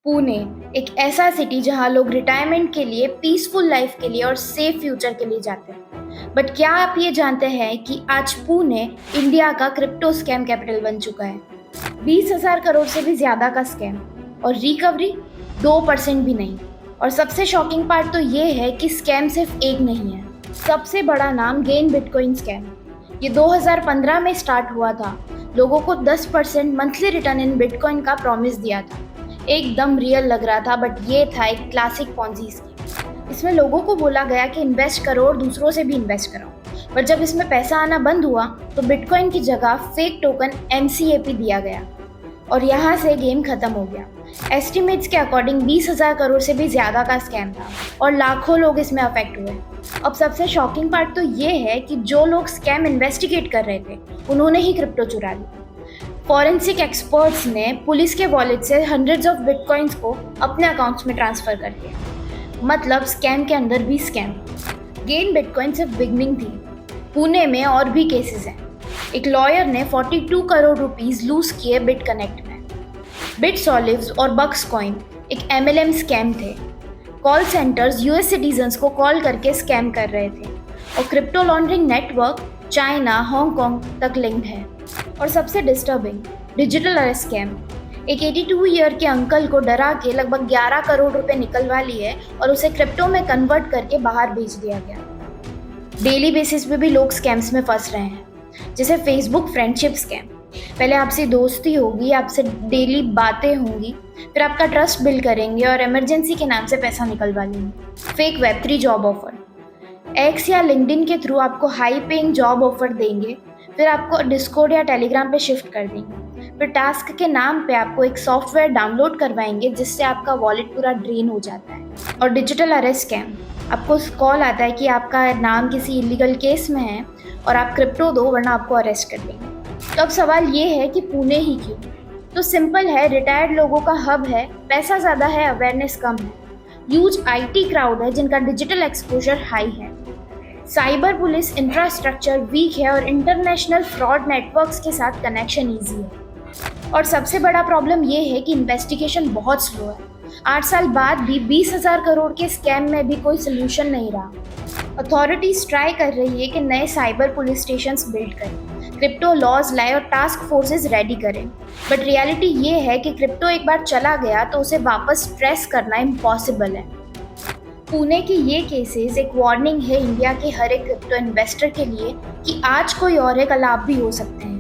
पुणे एक ऐसा सिटी जहां लोग रिटायरमेंट के लिए, पीसफुल लाइफ के लिए और सेफ फ्यूचर के लिए जाते हैं। बट क्या आप ये जानते हैं कि आज पुणे इंडिया का क्रिप्टो स्कैम कैपिटल बन चुका है। 20,000 करोड़ से भी ज्यादा का स्कैम और रिकवरी 2% भी नहीं। और सबसे शॉकिंग पार्ट तो ये है कि स्कैम सिर्फ एक नहीं है। सबसे बड़ा नाम गेन बिटकॉइन स्कैम। ये 2015 में स्टार्ट हुआ था। लोगों को 10% मंथली रिटर्न इन बिटकॉइन का प्रॉमिस दिया था। एकदम रियल लग रहा था, बट ये था एक क्लासिक पॉन्जी स्कीम। इसमें लोगों को बोला गया कि इन्वेस्ट करो और दूसरों से भी इन्वेस्ट कराओ। पर जब इसमें पैसा आना बंद हुआ तो बिटकॉइन की जगह फेक टोकन MCAP दिया गया और यहाँ से गेम खत्म हो गया। एस्टिमेट्स के अकॉर्डिंग 20,000 करोड़ से भी ज्यादा का स्कैम था और लाखों लोग इसमें अफेक्ट हुए। अब सबसे शॉकिंग पार्ट तो ये है कि जो लोग स्कैम इन्वेस्टिगेट कर रहे थे उन्होंने ही क्रिप्टो चुरा ली। फॉरेंसिक एक्सपर्ट्स ने पुलिस के वॉलेट से हंड्रेड्स ऑफ बिटकॉइंस को अपने अकाउंट्स में ट्रांसफर कर दिया। मतलब स्कैम के अंदर भी स्कैम। गेन बिटकॉइन सिर्फ बिगनिंग थी। पुणे में और भी केसेस हैं। एक लॉयर ने 42 करोड़ रुपीस लूज किए बिट कनेक्ट में। बिटसॉलिव्स और बक्स कॉइन एक MLM स्कैम थे। कॉल सेंटर्स US सिटीजन्स को कॉल करके स्कैम कर रहे थे और crypto laundering network China, Hong Kong तक लिंक्ड है। और सबसे डिस्टर्बिंग डिजिटल अरेस्ट स्कैम। एक 82 ईयर के अंकल को डरा के लगभग 11 करोड़ रुपए निकलवा लिए और उसे क्रिप्टो में कन्वर्ट करके बाहर भेज दिया गया। डेली बेसिस पे भी लोग स्कैम्स में फंस रहे हैं, जैसे फेसबुक फ्रेंडशिप स्कैम। पहले आपसे दोस्ती होगी, आपसे डेली बातें होंगी, फिर आपका ट्रस्ट बिल्ड करेंगे और इमरजेंसी के नाम से पैसा निकलवा लेंगे। Fake Web3 job offer. X या लिंक्डइन के थ्रू आपको हाई पेइंग जॉब ऑफर देंगे, फिर आपको डिस्कॉर्ड या टेलीग्राम पे शिफ्ट कर देंगे। फिर टास्क के नाम पे आपको एक सॉफ्टवेयर डाउनलोड करवाएंगे जिससे आपका वॉलेट पूरा ड्रेन हो जाता है। और डिजिटल अरेस्ट स्कैम। आपको कॉल आता है कि आपका नाम किसी इलीगल केस में है और आप क्रिप्टो दो वरना आपको अरेस्ट कर देंगे। तो अब सवाल ये है कि पुणे ही क्यों? तो सिंपल है, रिटायर्ड लोगों का हब है, पैसा ज़्यादा है, अवेयरनेस कम है, ह्यूज IT क्राउड है जिनका डिजिटल एक्सपोजर हाई है, साइबर पुलिस इंफ्रास्ट्रक्चर वीक है और इंटरनेशनल फ्रॉड नेटवर्क्स के साथ कनेक्शन ईजी है। और सबसे बड़ा प्रॉब्लम ये है कि इन्वेस्टिगेशन बहुत स्लो है। 8 साल बाद भी 20,000 करोड़ के स्कैम में भी कोई सोल्यूशन नहीं रहा। अथॉरिटीज ट्राई कर रही है कि नए साइबर पुलिस स्टेशन बिल्ड करें, क्रिप्टो लॉज लाए और टास्क फोर्सेज रेडी करें। बट रियलिटी ये है कि क्रिप्टो एक बार चला गया तो उसे वापस ट्रेस करना इम्पॉसिबल है। पुणे की ये केसेस एक वार्निंग है इंडिया के हर एक क्रिप्टो इन्वेस्टर के लिए कि आज कोई और है, कल आप भी हो सकते हैं।